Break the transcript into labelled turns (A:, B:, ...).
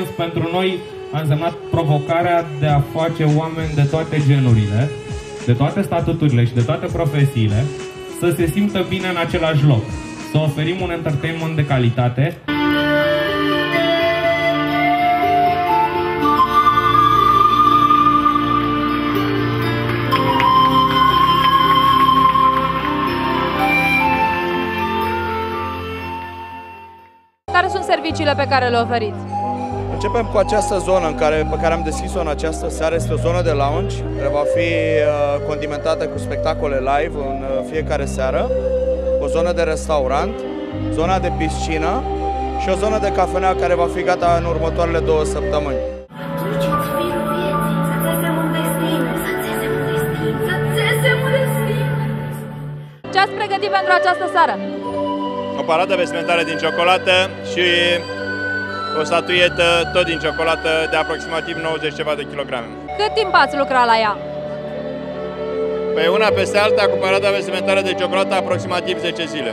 A: Alliance pentru noi a însemnat provocarea de a face oameni de toate genurile, de toate statuturile și de toate profesiile să se simtă bine în același loc, să oferim un entertainment de calitate.
B: Care sunt serviciile pe care le oferiți?
C: Începem cu această zonă pe care am deschis-o în această seară. Este o zonă de lounge care va fi condimentată cu spectacole live în fiecare seară, o zonă de restaurant, zona de piscină și o zonă de cafenea care va fi gata în următoarele 2 săptămâni.
B: Ce ați pregătit pentru această seară?
D: O paradă vestimentară din ciocolată și o statuietă tot din ciocolată de aproximativ 90 ceva de kilograme.
B: Cât timp ați lucrat la ea?
D: Pe una peste alta, cu parada vestimentară de ciocolată, aproximativ 10 zile.